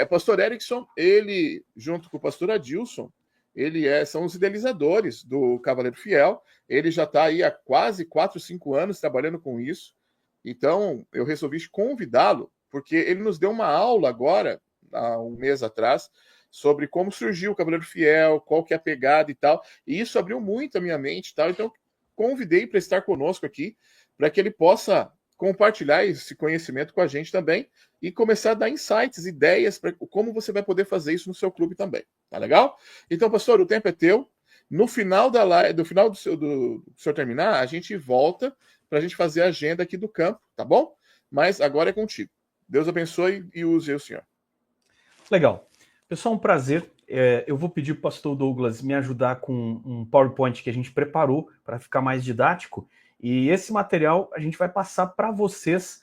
Pastor Erickson, ele, junto com o pastor Adilson, são os idealizadores do Cavaleiro Fiel. Ele já está aí há quase 4, 5 anos trabalhando com isso. Então, eu resolvi convidá-lo, porque ele nos deu uma aula agora, há um mês atrás, sobre como surgiu o Cavaleiro Fiel, qual que é a pegada e tal. E isso abriu muito a minha mente e tal. Então, convidei para estar conosco aqui, para que ele possa compartilhar esse conhecimento com a gente também e começar a dar insights, ideias para como você vai poder fazer isso no seu clube também. Tá legal? Então, pastor, o tempo é teu. No final da live, do senhor terminar, a gente volta para a gente fazer a agenda aqui do campo, tá bom? Mas agora é contigo. Deus abençoe e use o senhor. Legal. Pessoal, um prazer. Eu vou pedir para o pastor Douglas me ajudar com um PowerPoint que a gente preparou para ficar mais didático. E esse material a gente vai passar para vocês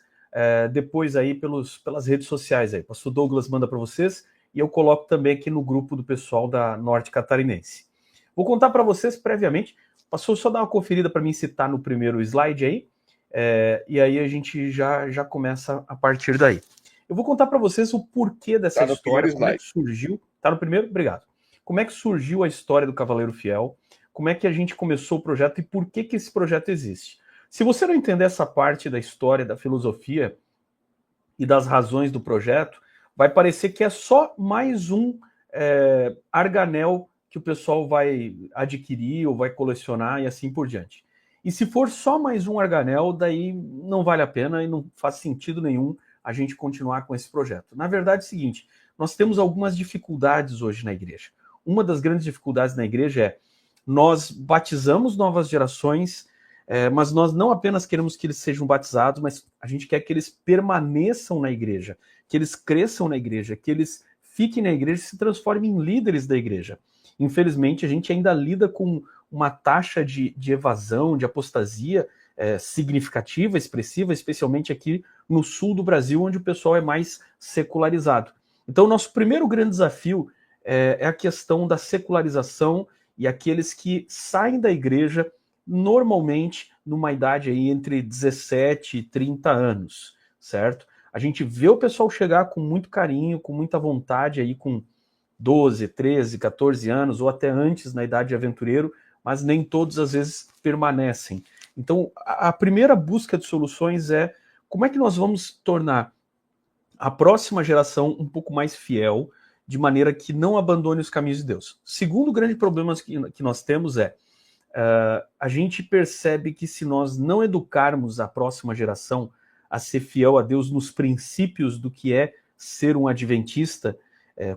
depois aí pelas redes sociais. Aí. O pastor Douglas manda para vocês e eu coloco também aqui no grupo do pessoal da Norte Catarinense. Vou contar para vocês previamente. Pastor, só dá uma conferida para mim se está no primeiro slide aí. E aí a gente já começa a partir daí. Eu vou contar para vocês o porquê dessa história, como é que surgiu. Tá no primeiro? Obrigado. Como é que surgiu a história do Cavaleiro Fiel, como é que a gente começou o projeto e por que esse projeto existe. Se você não entender essa parte da história, da filosofia e das razões do projeto, vai parecer que é só mais um arganel que o pessoal vai adquirir ou vai colecionar e assim por diante. E se for só mais um arganel, daí não vale a pena e não faz sentido nenhum a gente continuar com esse projeto. Na verdade é o seguinte, nós temos algumas dificuldades hoje na igreja. Uma das grandes dificuldades na igreja é nós batizamos novas gerações, mas nós não apenas queremos que eles sejam batizados, mas a gente quer que eles permaneçam na igreja, que eles cresçam na igreja, que eles fiquem na igreja e se transformem em líderes da igreja. Infelizmente, a gente ainda lida com uma taxa de evasão, de apostasia significativa, expressiva, especialmente aqui no sul do Brasil, onde o pessoal é mais secularizado. Então, o nosso primeiro grande desafio é a questão da secularização e aqueles que saem da igreja normalmente numa idade aí entre 17 e 30 anos, certo? A gente vê o pessoal chegar com muito carinho, com muita vontade aí com 12, 13, 14 anos ou até antes na idade de aventureiro, mas nem todos às vezes permanecem. Então, a primeira busca de soluções é como é que nós vamos tornar a próxima geração um pouco mais fiel, de maneira que não abandone os caminhos de Deus. Segundo grande problema que nós temos a gente percebe que se nós não educarmos a próxima geração a ser fiel a Deus nos princípios do que é ser um adventista,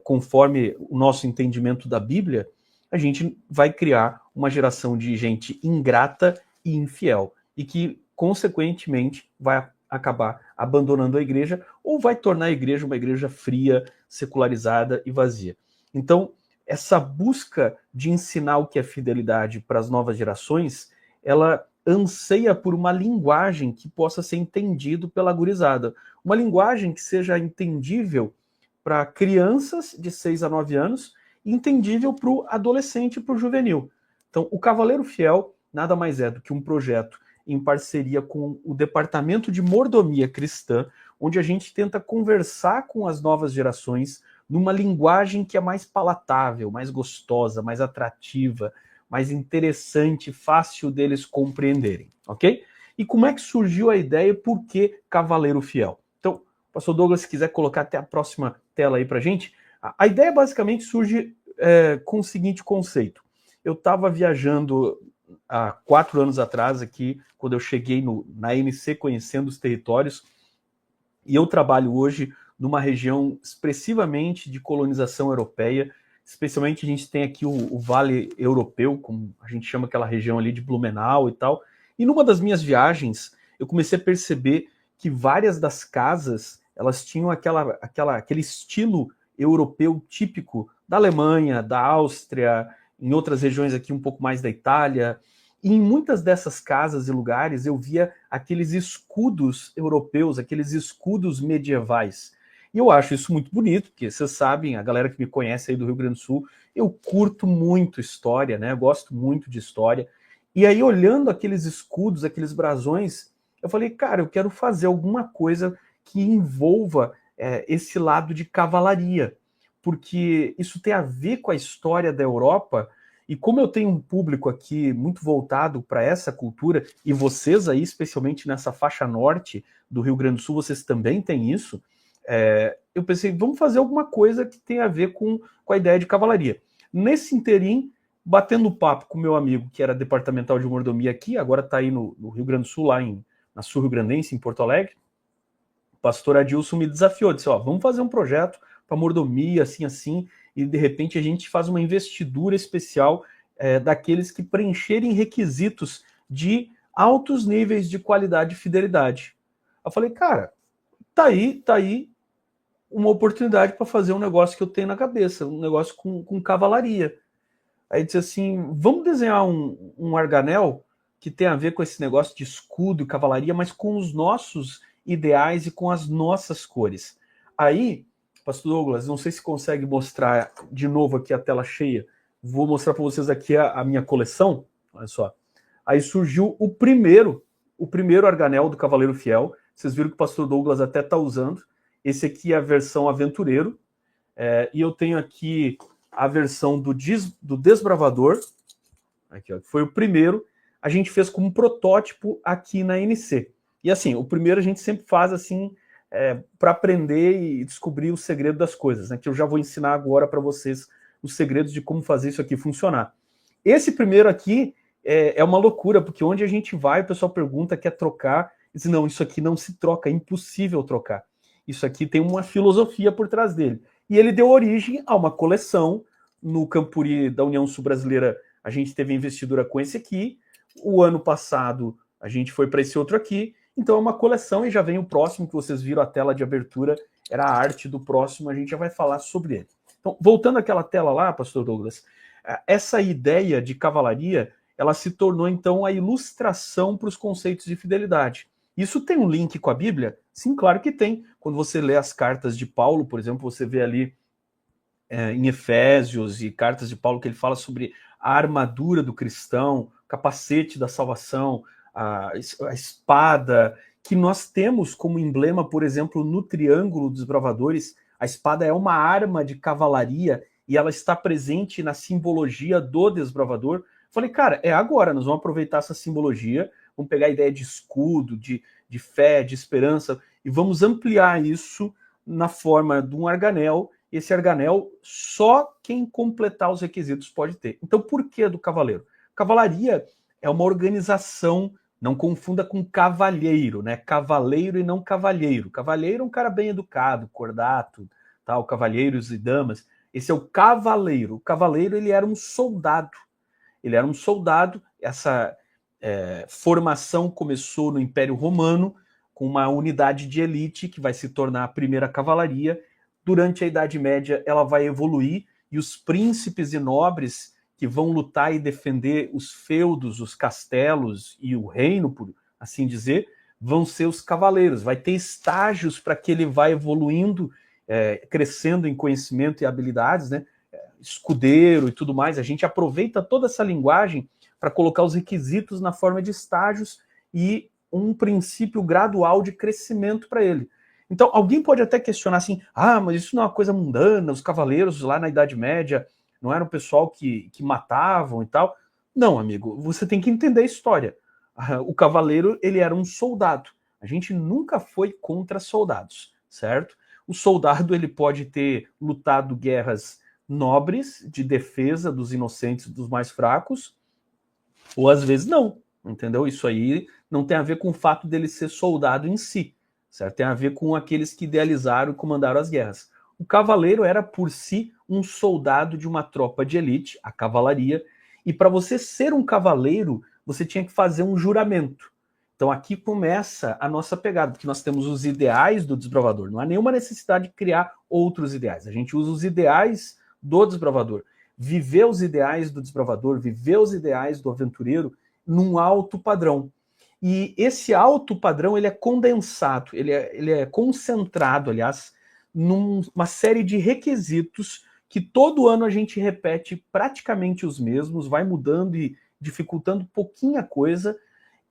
conforme o nosso entendimento da Bíblia, a gente vai criar uma geração de gente ingrata e infiel, e que, consequentemente, vai acabar abandonando a igreja ou vai tornar a igreja uma igreja fria, secularizada e vazia. Então, essa busca de ensinar o que é fidelidade para as novas gerações, ela anseia por uma linguagem que possa ser entendido pela gurizada. Uma linguagem que seja entendível para crianças de 6 a 9 anos e entendível para o adolescente e para o juvenil. Então, o Cavaleiro Fiel nada mais é do que um projeto em parceria com o Departamento de Mordomia Cristã, onde a gente tenta conversar com as novas gerações numa linguagem que é mais palatável, mais gostosa, mais atrativa, mais interessante, fácil deles compreenderem, ok? E como é que surgiu a ideia e por que Cavaleiro Fiel? Então, pastor Douglas, se quiser colocar até a próxima tela aí pra gente, a ideia basicamente surge com o seguinte conceito. Eu estava viajando há 4 anos atrás aqui, quando eu cheguei na ANC, conhecendo os territórios, e eu trabalho hoje numa região expressivamente de colonização europeia, especialmente a gente tem aqui o Vale Europeu, como a gente chama aquela região ali de Blumenau e tal, e numa das minhas viagens, eu comecei a perceber que várias das casas, elas tinham aquele estilo europeu típico da Alemanha, da Áustria, em outras regiões aqui um pouco mais da Itália, e em muitas dessas casas e lugares eu via aqueles escudos europeus, aqueles escudos medievais. E eu acho isso muito bonito, porque vocês sabem, a galera que me conhece aí do Rio Grande do Sul, eu curto muito história, né? Eu gosto muito de história. E aí, olhando aqueles escudos, aqueles brasões, eu falei, cara, eu quero fazer alguma coisa que envolva esse lado de cavalaria, porque isso tem a ver com a história da Europa, e como eu tenho um público aqui muito voltado para essa cultura, e vocês aí, especialmente nessa faixa norte do Rio Grande do Sul, vocês também têm isso, eu pensei, vamos fazer alguma coisa que tenha a ver com a ideia de cavalaria. Nesse interim, batendo papo com meu amigo, que era departamental de mordomia aqui, agora está aí no Rio Grande do Sul, lá na Sul Rio Grandense, em Porto Alegre, o pastor Adilson me desafiou, disse, vamos fazer um projeto para mordomia, assim, e de repente a gente faz uma investidura especial daqueles que preencherem requisitos de altos níveis de qualidade e fidelidade. Eu falei, cara, tá aí uma oportunidade para fazer um negócio que eu tenho na cabeça, um negócio com cavalaria. Aí disse assim, vamos desenhar um arganel que tem a ver com esse negócio de escudo e cavalaria, mas com os nossos ideais e com as nossas cores. Aí, pastor Douglas, não sei se consegue mostrar de novo aqui a tela cheia, vou mostrar para vocês aqui a minha coleção, olha só. Aí surgiu o primeiro arganel do Cavaleiro Fiel, vocês viram que o pastor Douglas até está usando. Esse aqui é a versão aventureiro, e eu tenho aqui a versão do desbravador, aqui, ó, que foi o primeiro, a gente fez como protótipo aqui na NC. E assim, o primeiro a gente sempre faz assim, para aprender e descobrir o segredo das coisas, né? Que eu já vou ensinar agora para vocês os segredos de como fazer isso aqui funcionar. Esse primeiro aqui é uma loucura, porque onde a gente vai, o pessoal pergunta, quer trocar, e diz, não, isso aqui não se troca, é impossível trocar. Isso aqui tem uma filosofia por trás dele. E ele deu origem a uma coleção. No Campuri da União Sul-Brasileira, a gente teve investidura com esse aqui. O ano passado, a gente foi para esse outro aqui. Então é uma coleção e já vem o próximo, que vocês viram a tela de abertura, era a arte do próximo, a gente já vai falar sobre ele. Então, voltando àquela tela lá, pastor Douglas, essa ideia de cavalaria, ela se tornou então a ilustração para os conceitos de fidelidade. Isso tem um link com a Bíblia? Sim, claro que tem. Quando você lê as cartas de Paulo, por exemplo, você vê ali em Efésios e cartas de Paulo que ele fala sobre a armadura do cristão, capacete da salvação, a espada, que nós temos como emblema, por exemplo, no Triângulo dos Bravadores. A espada é uma arma de cavalaria e ela está presente na simbologia do desbravador. Falei, cara, agora, nós vamos aproveitar essa simbologia, vamos pegar a ideia de escudo, de fé, de esperança, e vamos ampliar isso na forma de um arganel. Esse arganel, só quem completar os requisitos pode ter. Então, por que do cavaleiro? Cavalaria é uma organização, não confunda com cavalheiro, né? Cavaleiro e não cavalheiro. Cavalheiro é um cara bem educado, cordato, tal, cavalheiros e damas. Esse é o cavaleiro. O cavaleiro, ele era um soldado. Ele era um soldado. Essa formação começou no Império Romano, com uma unidade de elite que vai se tornar a primeira cavalaria. Durante a Idade Média, ela vai evoluir e os príncipes e nobres que vão lutar e defender os feudos, os castelos e o reino, por assim dizer, vão ser os cavaleiros. Vai ter estágios para que ele vá evoluindo, crescendo em conhecimento e habilidades, né? Escudeiro e tudo mais. A gente aproveita toda essa linguagem para colocar os requisitos na forma de estágios e um princípio gradual de crescimento para ele. Então, alguém pode até questionar assim, mas isso não é uma coisa mundana, os cavaleiros lá na Idade Média não eram o pessoal que matavam e tal. Não, amigo, você tem que entender a história. O cavaleiro, ele era um soldado. A gente nunca foi contra soldados, certo? O soldado, ele pode ter lutado guerras nobres, de defesa dos inocentes, dos mais fracos, ou às vezes não, entendeu? Isso aí não tem a ver com o fato dele ser soldado em si, certo? Tem a ver com aqueles que idealizaram e comandaram as guerras. O cavaleiro era, por si, um soldado de uma tropa de elite, a cavalaria, e para você ser um cavaleiro, você tinha que fazer um juramento. Então aqui começa a nossa pegada, porque nós temos os ideais do desbravador. Não há nenhuma necessidade de criar outros ideais. A gente usa os ideais do desbravador. Viver os ideais do desbravador, viver os ideais do aventureiro num alto padrão. E esse alto padrão, ele é condensado, ele é concentrado, aliás, numa série de requisitos que todo ano a gente repete praticamente os mesmos, vai mudando e dificultando pouquinha coisa,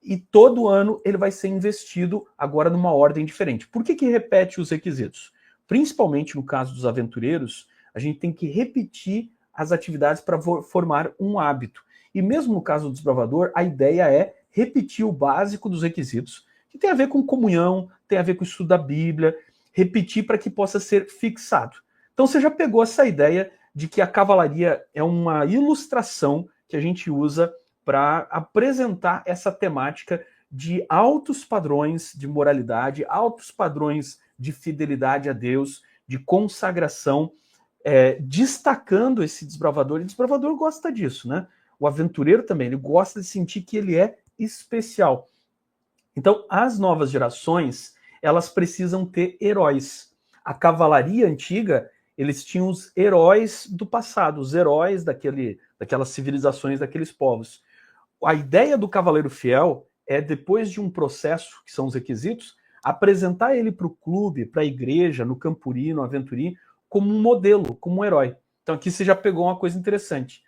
e todo ano ele vai ser investido agora numa ordem diferente. Por que repete os requisitos? principalmente no caso dos aventureiros, a gente tem que repetir as atividades para formar um hábito. E mesmo no caso do desbravador, a ideia é repetir o básico dos requisitos, que tem a ver com comunhão, tem a ver com o estudo da Bíblia, repetir para que possa ser fixado. Então você já pegou essa ideia de que a cavalaria é uma ilustração que a gente usa para apresentar essa temática de altos padrões de moralidade, altos padrões de fidelidade a Deus, de consagração, destacando esse desbravador. E o desbravador gosta disso, né? O aventureiro também, ele gosta de sentir que ele é especial. Então, as novas gerações, elas precisam ter heróis. A cavalaria antiga, eles tinham os heróis do passado, os heróis daquelas civilizações, daqueles povos. A ideia do cavaleiro fiel é, depois de um processo, que são os requisitos, apresentar ele para o clube, para a igreja, no campuri, no aventurim, como um modelo, como um herói. Então aqui você já pegou uma coisa interessante.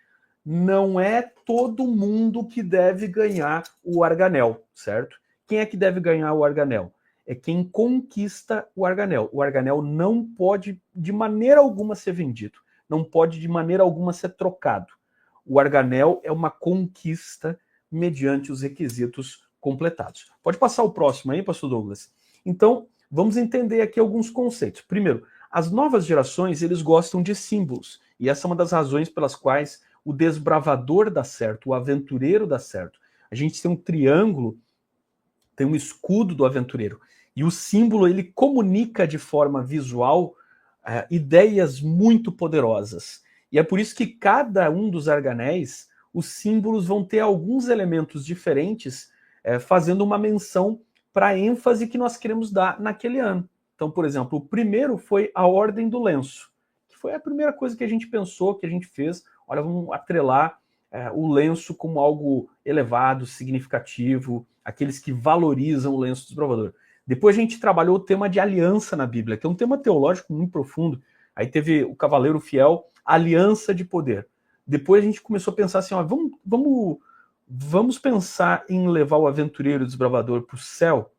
Não é todo mundo que deve ganhar o arganel, certo? Quem é que deve ganhar o arganel? É quem conquista o arganel. O arganel não pode de maneira alguma ser vendido. Não pode de maneira alguma ser trocado. O arganel é uma conquista mediante os requisitos completados. Pode passar o próximo aí, pastor Douglas? Então, vamos entender aqui alguns conceitos. Primeiro, as novas gerações, eles gostam de símbolos. E essa é uma das razões pelas quais o desbravador dá certo, o aventureiro dá certo. A gente tem um triângulo, tem um escudo do aventureiro. E o símbolo, ele comunica de forma visual ideias muito poderosas. E é por isso que cada um dos arganéis, os símbolos vão ter alguns elementos diferentes, fazendo uma menção para a ênfase que nós queremos dar naquele ano. Então, por exemplo, o primeiro foi a ordem do lenço, que foi a primeira coisa que a gente pensou, que a gente fez. Olha, vamos atrelar o lenço como algo elevado, significativo, aqueles que valorizam o lenço do desbravador. Depois a gente trabalhou o tema de aliança na Bíblia, que é um tema teológico muito profundo. Aí teve o cavaleiro fiel, aliança de poder. Depois a gente começou a pensar assim, ó, vamos pensar em levar o aventureiro, o desbravador para o céu.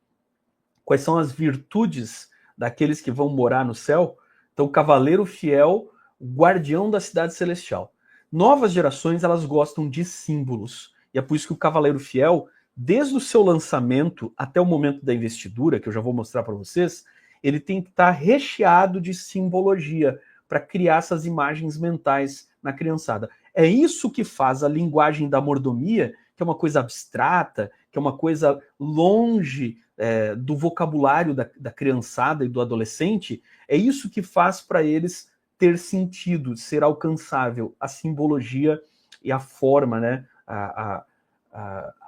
Quais são as virtudes daqueles que vão morar no céu? Então, o cavaleiro fiel, o guardião da cidade celestial. Novas gerações, elas gostam de símbolos. E é por isso que o cavaleiro fiel, desde o seu lançamento até o momento da investidura, que eu já vou mostrar para vocês, ele tem que estar recheado de simbologia para criar essas imagens mentais na criançada. É isso que faz a linguagem da mordomia, que é uma coisa abstrata, que é uma coisa longe do vocabulário da criançada e do adolescente, é isso que faz para eles ter sentido, ser alcançável, a simbologia e a forma, né,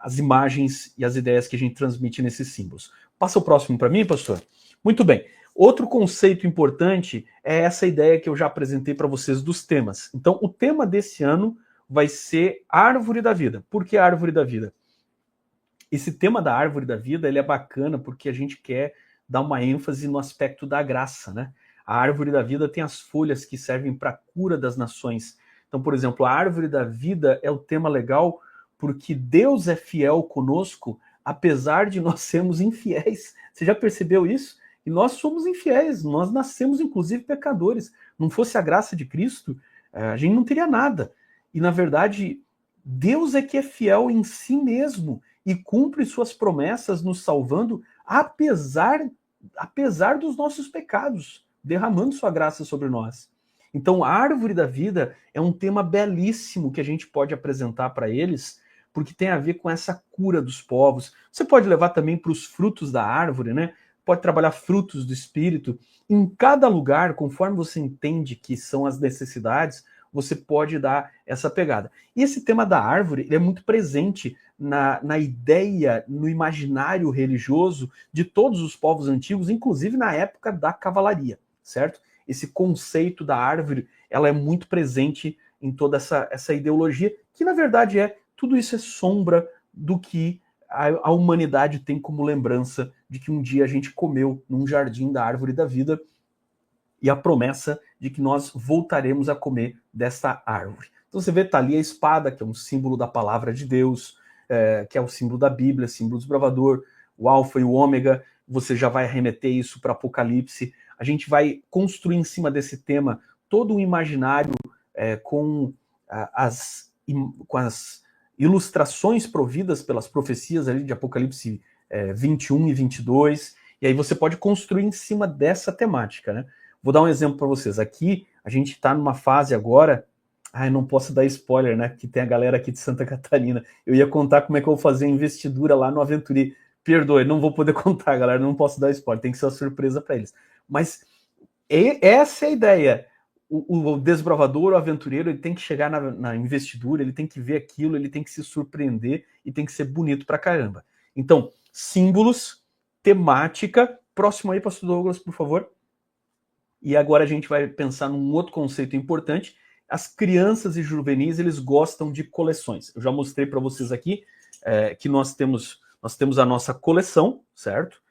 as imagens e as ideias que a gente transmite nesses símbolos. Passa o próximo para mim, pastor? Muito bem. Outro conceito importante é essa ideia que eu já apresentei para vocês dos temas. Então, o tema desse ano vai ser Árvore da Vida. Por que Árvore da Vida? Esse tema da Árvore da Vida, ele é bacana porque a gente quer dar uma ênfase no aspecto da graça, né? A Árvore da Vida tem as folhas que servem para a cura das nações. Então, por exemplo, a Árvore da Vida é o tema legal porque Deus é fiel conosco, apesar de nós sermos infiéis. Você já percebeu isso? E nós somos infiéis, nós nascemos inclusive pecadores. Não fosse a graça de Cristo, a gente não teria nada. E na verdade, Deus é que é fiel em si mesmo e cumpre suas promessas nos salvando, apesar dos nossos pecados, derramando sua graça sobre nós. Então, a Árvore da Vida é um tema belíssimo que a gente pode apresentar para eles, porque tem a ver com essa cura dos povos. Você pode levar também para os frutos da árvore, né? Pode trabalhar frutos do Espírito. Em cada lugar, conforme você entende que são as necessidades, você pode dar essa pegada. E esse tema da árvore ele é muito presente na ideia, no imaginário religioso de todos os povos antigos, inclusive na época da cavalaria, certo? Esse conceito da árvore, ela é muito presente em toda essa ideologia, que na verdade tudo isso é sombra do que a humanidade tem como lembrança de que um dia a gente comeu num jardim da árvore da vida e a promessa de que nós voltaremos a comer desta árvore. Então você vê, tá ali a espada, que é um símbolo da palavra de Deus, que é o símbolo da Bíblia, símbolo do desbravador, o alfa e o ômega, você já vai remeter isso para Apocalipse. a gente vai construir em cima desse tema todo um imaginário com as ilustrações providas pelas profecias ali de Apocalipse 21 e 22, e aí você pode construir em cima dessa temática, né? Vou dar um exemplo para vocês. Aqui, a gente está numa fase agora... não posso dar spoiler, né? Que tem a galera aqui de Santa Catarina. Eu ia contar como é que eu vou fazer a investidura lá no Aventuri. Perdoe, não vou poder contar, galera. Não posso dar spoiler. Tem que ser uma surpresa para eles. Mas essa é a ideia. O desbravador, o aventureiro, ele tem que chegar na investidura, ele tem que ver aquilo, ele tem que se surpreender e tem que ser bonito pra caramba. Então, símbolos, temática. Próximo aí, pastor Douglas, por favor. E agora a gente vai pensar num outro conceito importante. As crianças e juvenis, eles gostam de coleções. Eu já mostrei para vocês aqui que nós temos a nossa coleção, certo?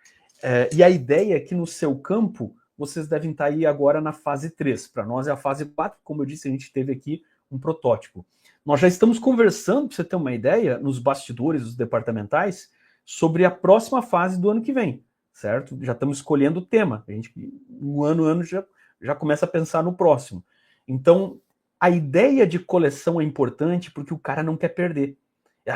E a ideia é que no seu campo, vocês devem estar aí agora na fase 3. Para nós é a fase 4, como eu disse, a gente teve aqui um protótipo. Nós já estamos conversando, para você ter uma ideia, nos bastidores dos departamentais, sobre a próxima fase do ano que vem, certo? Já estamos escolhendo o tema. A gente, um ano já começa a pensar no próximo. Então, a ideia de coleção é importante porque o cara não quer perder.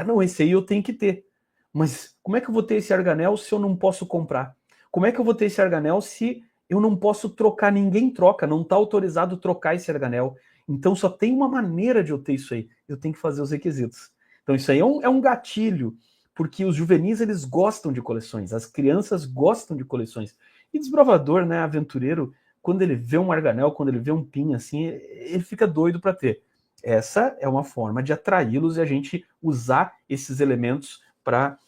Não, esse aí eu tenho que ter. Mas como é que eu vou ter esse arganel se eu não posso comprar? Como é que eu vou ter esse arganel se eu não posso trocar? Ninguém troca, não está autorizado trocar esse arganel. Então só tem uma maneira de eu ter isso aí. Eu tenho que fazer os requisitos. Então isso aí é um gatilho, porque os juvenis, eles gostam de coleções, as crianças gostam de coleções. E desbravador, né, aventureiro, quando ele vê um arganel, quando ele vê um pin assim, ele fica doido para ter. Essa é uma forma de atraí-los e a gente usar esses elementos para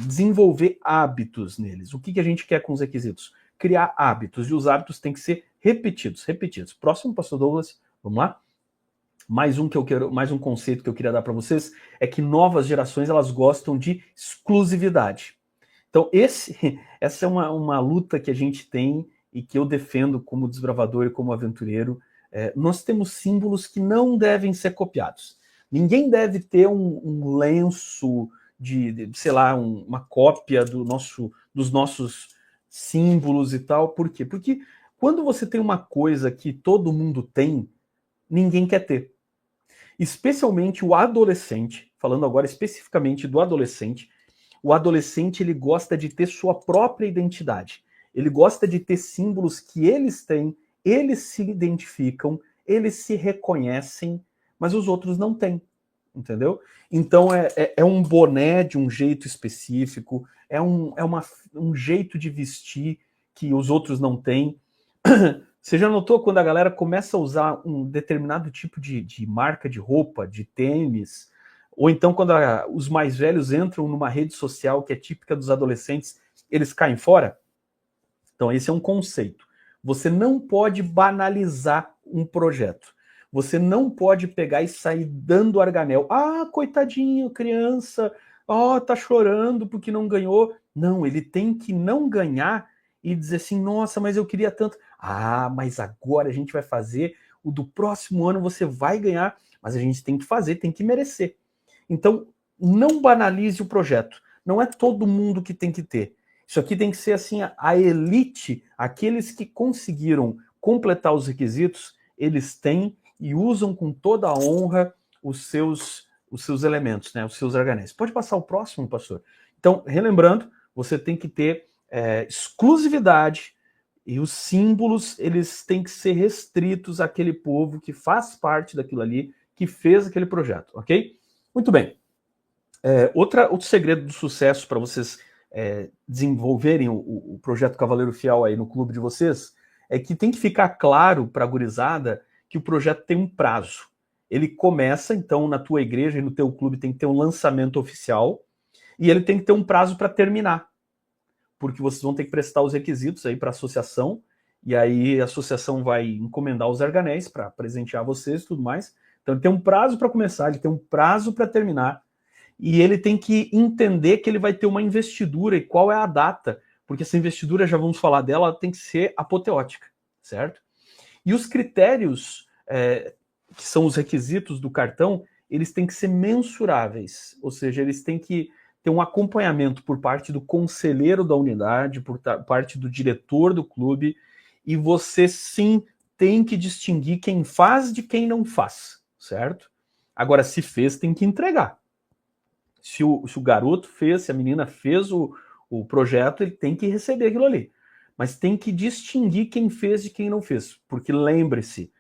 desenvolver hábitos neles. O que a gente quer com os requisitos? Criar hábitos, e os hábitos têm que ser repetidos. Próximo, pastor Douglas, vamos lá? Mais um conceito que eu queria dar para vocês é que novas gerações, elas gostam de exclusividade. Então, essa é uma luta que a gente tem e que eu defendo como desbravador e como aventureiro. Nós temos símbolos que não devem ser copiados. Ninguém deve ter um lenço sei lá, uma cópia dos nossos símbolos e tal. Por quê? Porque quando você tem uma coisa que todo mundo tem, ninguém quer ter. Especialmente o adolescente, falando agora especificamente do adolescente, o adolescente ele gosta de ter sua própria identidade. Ele gosta de ter símbolos que eles têm, eles se identificam, eles se reconhecem, mas os outros não têm, entendeu? Então é um boné de um jeito específico, é um jeito de vestir que os outros não têm. Você já notou quando a galera começa a usar um determinado tipo de marca de roupa, de tênis, ou então quando os mais velhos entram numa rede social que é típica dos adolescentes, eles caem fora? Então esse é um conceito. Você não pode banalizar um projeto. Você não pode pegar e sair dando arganel. Coitadinho, criança, tá chorando porque não ganhou. Não, ele tem que não ganhar e dizer assim, nossa, mas eu queria tanto. Mas agora a gente vai fazer, o do próximo ano você vai ganhar, mas a gente tem que fazer, tem que merecer. Então, não banalize o projeto. Não é todo mundo que tem que ter. Isso aqui tem que ser assim, a elite, aqueles que conseguiram completar os requisitos, eles têm e usam com toda a honra os seus elementos, né, os seus arganéis. Pode passar o próximo, pastor? Então, relembrando, você tem que ter exclusividade e os símbolos, eles têm que ser restritos àquele povo que faz parte daquilo ali, que fez aquele projeto, ok? Muito bem. Outro segredo do sucesso para vocês desenvolverem o projeto Cavaleiro Fiel aí no clube de vocês é que tem que ficar claro para a gurizada que o projeto tem um prazo. Ele começa, então, na tua igreja e no teu clube tem que ter um lançamento oficial e ele tem que ter um prazo para terminar, porque vocês vão ter que prestar os requisitos aí para a associação, e aí a associação vai encomendar os arganéis para presentear vocês e tudo mais. Então ele tem um prazo para começar, ele tem um prazo para terminar, e ele tem que entender que ele vai ter uma investidura e qual é a data, porque essa investidura, já vamos falar dela, ela tem que ser apoteótica, certo? E os critérios, que são os requisitos do cartão, eles têm que ser mensuráveis, ou seja, eles têm que ter um acompanhamento por parte do conselheiro da unidade, por parte do diretor do clube, e você sim tem que distinguir quem faz de quem não faz, certo? Agora, se fez, tem que entregar. Se o garoto fez, se a menina fez o projeto, ele tem que receber aquilo ali. Mas tem que distinguir quem fez de quem não fez. Porque lembre-se,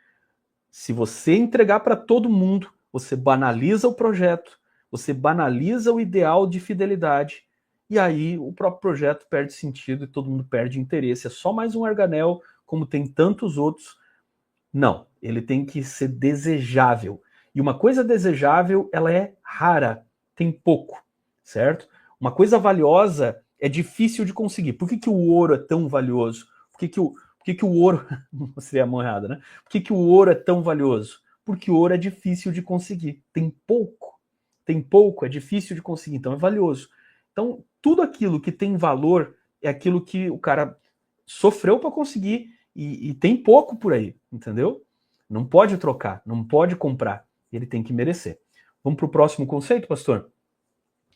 se você entregar para todo mundo, você banaliza o projeto, você banaliza o ideal de fidelidade, e aí o próprio projeto perde sentido e todo mundo perde interesse. É só mais um Arganel, como tem tantos outros. Não, ele tem que ser desejável. E uma coisa desejável, ela é rara, tem pouco, certo? Uma coisa valiosa é difícil de conseguir. Por que o ouro é tão valioso? Por que o ouro... Não seria a mão errada, né? Por que o ouro é tão valioso? Porque o ouro é difícil de conseguir. Tem pouco, é difícil de conseguir, então é valioso. Então, tudo aquilo que tem valor é aquilo que o cara sofreu para conseguir e tem pouco por aí, entendeu? Não pode trocar, não pode comprar. Ele tem que merecer. Vamos para o próximo conceito, pastor?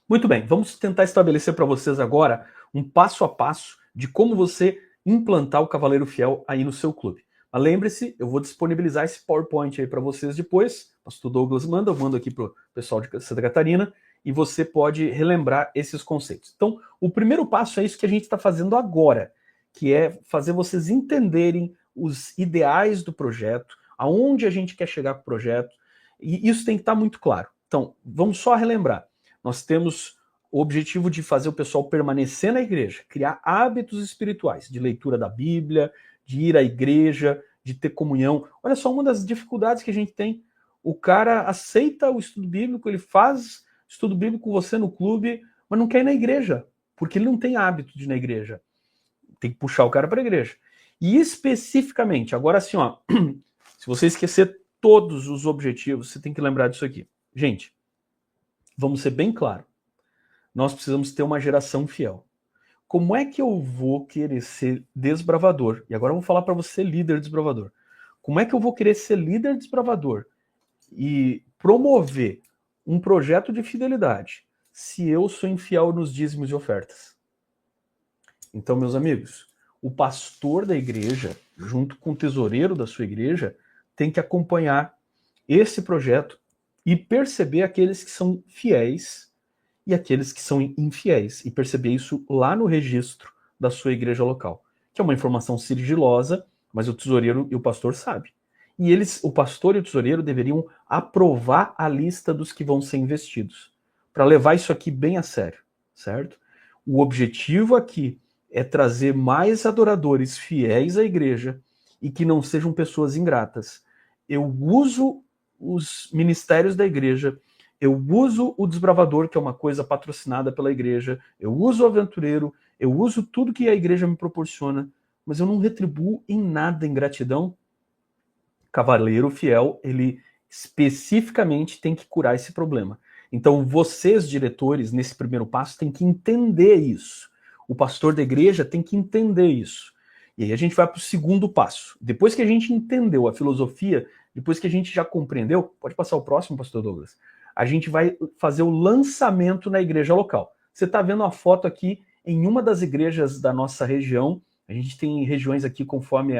Muito bem, vamos tentar estabelecer para vocês agora um passo a passo de como você implantar o Cavaleiro Fiel aí no seu clube. Mas lembre-se, eu vou disponibilizar esse PowerPoint aí para vocês depois. O pastor Douglas manda, eu mando aqui para o pessoal de Santa Catarina e você pode relembrar esses conceitos. Então, o primeiro passo é isso que a gente está fazendo agora, que é fazer vocês entenderem os ideais do projeto, aonde a gente quer chegar com o projeto, e isso tem que estar muito claro. Então, vamos só relembrar. Nós temos o objetivo de fazer o pessoal permanecer na igreja, criar hábitos espirituais, de leitura da Bíblia, de ir à igreja, de ter comunhão. Olha só, uma das dificuldades que a gente tem, o cara aceita o estudo bíblico, ele faz estudo bíblico com você no clube, mas não quer ir na igreja, porque ele não tem hábito de ir na igreja. Tem que puxar o cara para a igreja. E especificamente, agora assim, ó, se você esquecer todos os objetivos, você tem que lembrar disso aqui. Gente, vamos ser bem claro. Nós precisamos ter uma geração fiel. Como é que eu vou querer ser desbravador? E agora eu vou falar para você, líder desbravador. Como é que eu vou querer ser líder desbravador e promover um projeto de fidelidade se eu sou infiel nos dízimos e ofertas? Então, meus amigos, o pastor da igreja, junto com o tesoureiro da sua igreja, tem que acompanhar esse projeto e perceber aqueles que são fiéis e aqueles que são infiéis, e perceber isso lá no registro da sua igreja local, que é uma informação sigilosa, mas o tesoureiro e o pastor sabem. E eles, o pastor e o tesoureiro, deveriam aprovar a lista dos que vão ser investidos, para levar isso aqui bem a sério, certo? O objetivo aqui é trazer mais adoradores fiéis à igreja e que não sejam pessoas ingratas. Eu uso os ministérios da igreja, eu uso o desbravador, que é uma coisa patrocinada pela igreja, eu uso o aventureiro, eu uso tudo que a igreja me proporciona, mas eu não retribuo em nada em gratidão. Cavaleiro fiel, ele especificamente tem que curar esse problema. Então, vocês, diretores, nesse primeiro passo, têm que entender isso. O pastor da igreja tem que entender isso. E aí a gente vai para o segundo passo. Depois que a gente entendeu a filosofia, depois que a gente já compreendeu, pode passar o próximo, pastor Douglas, a gente vai fazer o lançamento na igreja local. Você está vendo a foto aqui em uma das igrejas da nossa região. A gente tem regiões aqui conforme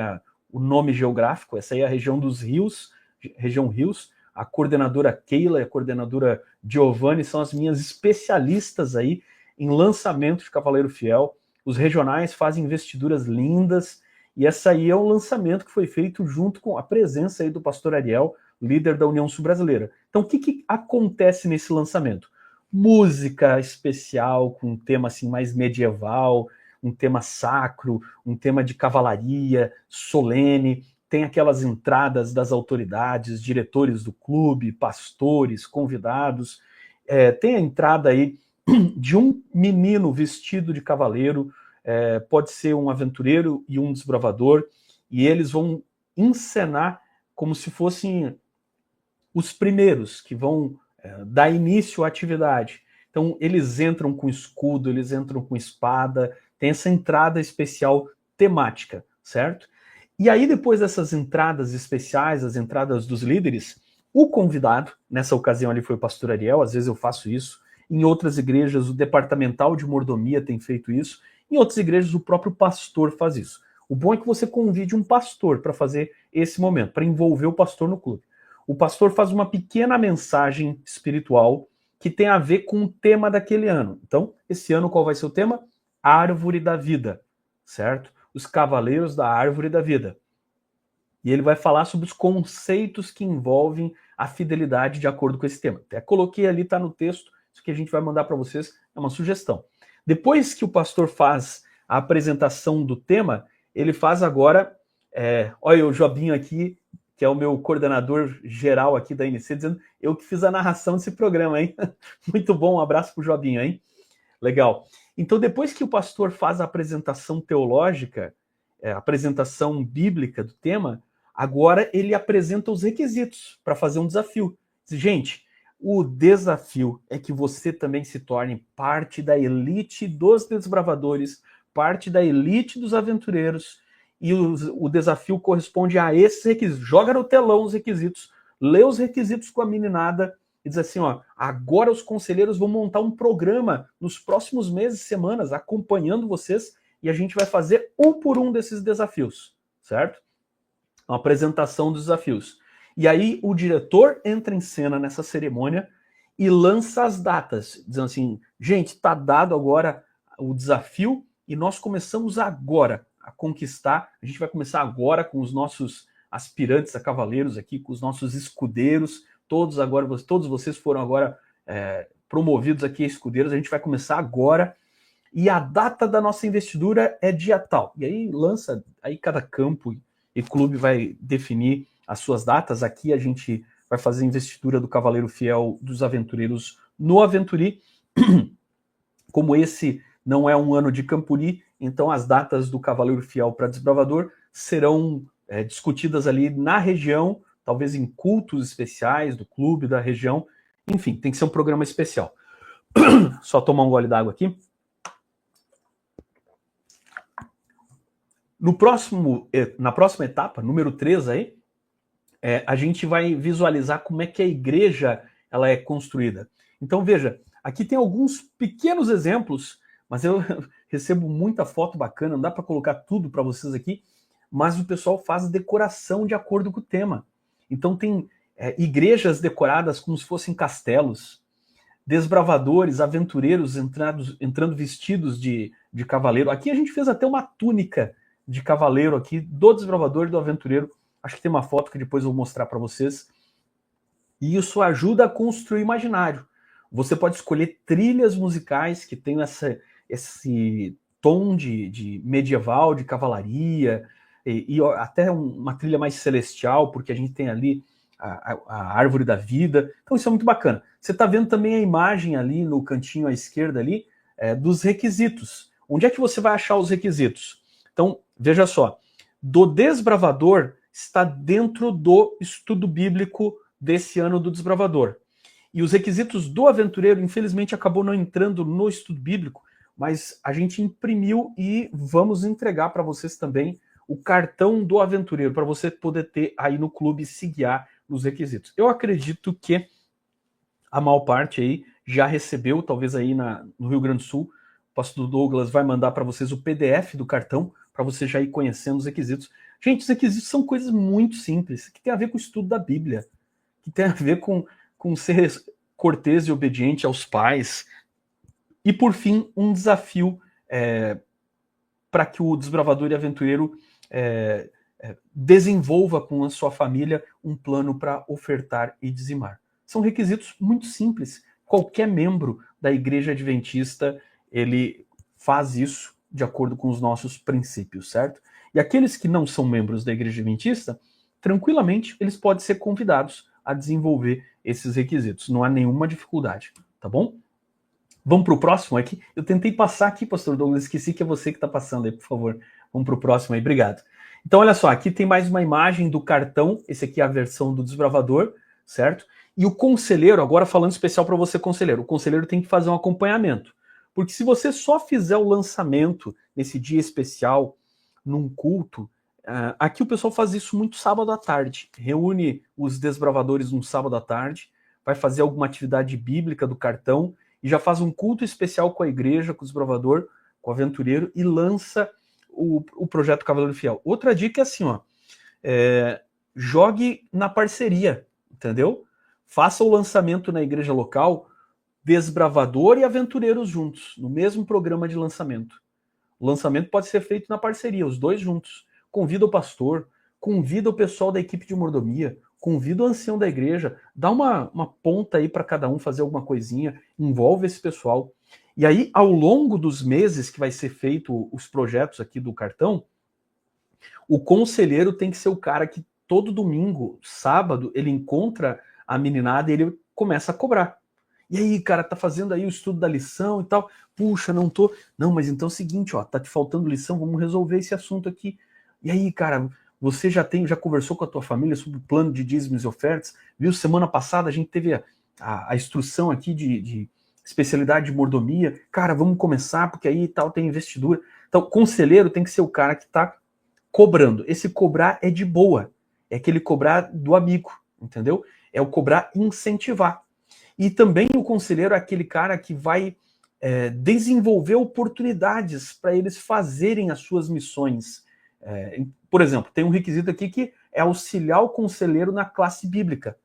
o nome geográfico. Essa aí é a região dos rios, região Rios. A coordenadora Keila e a coordenadora Giovanni são as minhas especialistas aí em lançamento de Cavaleiro Fiel. Os regionais fazem investiduras lindas, e essa aí é um lançamento que foi feito junto com a presença aí do pastor Ariel, líder da União Sul-Brasileira. Então, o que acontece nesse lançamento? Música especial, com um tema assim mais medieval, um tema sacro, um tema de cavalaria, solene. Tem aquelas entradas das autoridades, diretores do clube, pastores, convidados. Tem a entrada aí de um menino vestido de cavaleiro, pode ser um aventureiro e um desbravador, e eles vão encenar como se fossem os primeiros que vão dar início à atividade. Então, eles entram com escudo, eles entram com espada, tem essa entrada especial temática, certo? E aí, depois dessas entradas especiais, as entradas dos líderes, o convidado, nessa ocasião ali foi o pastor Ariel, às vezes eu faço isso, em outras igrejas o departamental de mordomia tem feito isso, em outras igrejas o próprio pastor faz isso. O bom é que você convide um pastor para fazer esse momento, para envolver o pastor no clube. O pastor faz uma pequena mensagem espiritual que tem a ver com o tema daquele ano. Então, esse ano qual vai ser o tema? Árvore da Vida, certo? Os Cavaleiros da Árvore da Vida. E ele vai falar sobre os conceitos que envolvem a fidelidade de acordo com esse tema. Até coloquei ali, está no texto, isso que a gente vai mandar para vocês, é uma sugestão. Depois que o pastor faz a apresentação do tema, ele faz agora, olha o Jobinho aqui, que é o meu coordenador geral aqui da INC, dizendo eu que fiz a narração desse programa, hein? Muito bom, um abraço pro Jobinho, hein? Legal. Então, depois que o pastor faz a apresentação teológica, a apresentação bíblica do tema, agora ele apresenta os requisitos para fazer um desafio. Gente, o desafio é que você também se torne parte da elite dos desbravadores, parte da elite dos aventureiros, e o desafio corresponde a esses requisitos. Joga no telão os requisitos, lê os requisitos com a meninada e diz assim, ó, agora os conselheiros vão montar um programa nos próximos meses, semanas, acompanhando vocês, e a gente vai fazer um por um desses desafios, certo? Uma apresentação dos desafios. E aí o diretor entra em cena nessa cerimônia e lança as datas, dizendo assim, gente, está dado agora o desafio e nós começamos agora a conquistar, a gente vai começar agora com os nossos aspirantes a cavaleiros aqui, com os nossos escudeiros, todos vocês foram agora promovidos aqui a escudeiros, a gente vai começar agora, e a data da nossa investidura é dia tal. E aí lança, aí cada campo e clube vai definir as suas datas. Aqui a gente vai fazer a investidura do Cavaleiro Fiel dos Aventureiros no Aventuri. Como esse não é um ano de Campuri, então as datas do Cavaleiro Fiel para Desbravador serão discutidas ali na região, talvez em cultos especiais do clube, da região. Enfim, tem que ser um programa especial. Só tomar um gole d'água aqui. Na próxima etapa, número 3 aí, a gente vai visualizar como é que a igreja ela é construída. Então veja, aqui tem alguns pequenos exemplos, mas eu recebo muita foto bacana, não dá para colocar tudo para vocês aqui, mas o pessoal faz decoração de acordo com o tema. Então tem igrejas decoradas como se fossem castelos, desbravadores, aventureiros entrando vestidos de cavaleiro. Aqui a gente fez até uma túnica de cavaleiro aqui, do desbravador e do aventureiro. Acho que tem uma foto que depois eu vou mostrar para vocês. E isso ajuda a construir o imaginário. Você pode escolher trilhas musicais que tenham esse tom de medieval, de cavalaria, e até uma trilha mais celestial, porque a gente tem ali a árvore da vida. Então isso é muito bacana. Você está vendo também a imagem ali no cantinho à esquerda ali dos requisitos. Onde é que você vai achar os requisitos? Então, veja só, do desbravador está dentro do estudo bíblico desse ano do desbravador. E os requisitos do aventureiro, infelizmente, acabou não entrando no estudo bíblico, mas a gente imprimiu e vamos entregar para vocês também o cartão do aventureiro, para você poder ter aí no clube e se guiar nos requisitos. Eu acredito que a maior parte aí já recebeu, talvez aí no Rio Grande do Sul, o pastor Douglas vai mandar para vocês o PDF do cartão, para você já ir conhecendo os requisitos. Gente, os requisitos são coisas muito simples, que tem a ver com o estudo da Bíblia, que tem a ver com ser cortês e obediente aos pais. E, por fim, um desafio para que o desbravador e aventureiro desenvolva com a sua família um plano para ofertar e dizimar. São requisitos muito simples. Qualquer membro da Igreja Adventista, ele faz isso de acordo com os nossos princípios, certo? E aqueles que não são membros da Igreja Adventista, tranquilamente, eles podem ser convidados a desenvolver esses requisitos. Não há nenhuma dificuldade, tá bom? Vamos para o próximo aqui. Eu tentei passar aqui, pastor Douglas, esqueci que é você que está passando aí, por favor. Vamos para o próximo aí, obrigado. Então, olha só, aqui tem mais uma imagem do cartão. Esse aqui é a versão do desbravador, certo? E o conselheiro, agora falando especial para você, conselheiro, o conselheiro tem que fazer um acompanhamento. Porque se você só fizer o lançamento nesse dia especial, num culto, aqui o pessoal faz isso muito sábado à tarde. Reúne os desbravadores num sábado à tarde, vai fazer alguma atividade bíblica do cartão e já faz um culto especial com a igreja, com o desbravador, com o aventureiro e lança o projeto Cavaleiro Fiel. Outra dica é assim, ó, jogue na parceria, entendeu? Faça o lançamento na igreja local, Desbravador e Aventureiros juntos, no mesmo programa de lançamento. O lançamento pode ser feito na parceria, os dois juntos. Convida o pastor, convida o pessoal da equipe de mordomia, convida o ancião da igreja, dá uma ponta aí para cada um fazer alguma coisinha, envolve esse pessoal. E aí, ao longo dos meses que vai ser feito os projetos aqui do cartão, o conselheiro tem que ser o cara que todo domingo, sábado, ele encontra a meninada e ele começa a cobrar. E aí, cara, tá fazendo aí o estudo da lição e tal. Puxa, não tô. Não, mas então é o seguinte, ó, tá te faltando lição, vamos resolver esse assunto aqui. E aí, cara, você já conversou com a tua família sobre o plano de dízimos e ofertas? Viu, semana passada a gente teve a instrução aqui de especialidade de mordomia. Cara, vamos começar, porque aí tal tem investidura. Então, conselheiro tem que ser o cara que tá cobrando. Esse cobrar é de boa. É aquele cobrar do amigo, entendeu? É o cobrar incentivar. E também o conselheiro é aquele cara que vai desenvolver oportunidades para eles fazerem as suas missões. Por exemplo, tem um requisito aqui que é auxiliar o conselheiro na classe bíblica.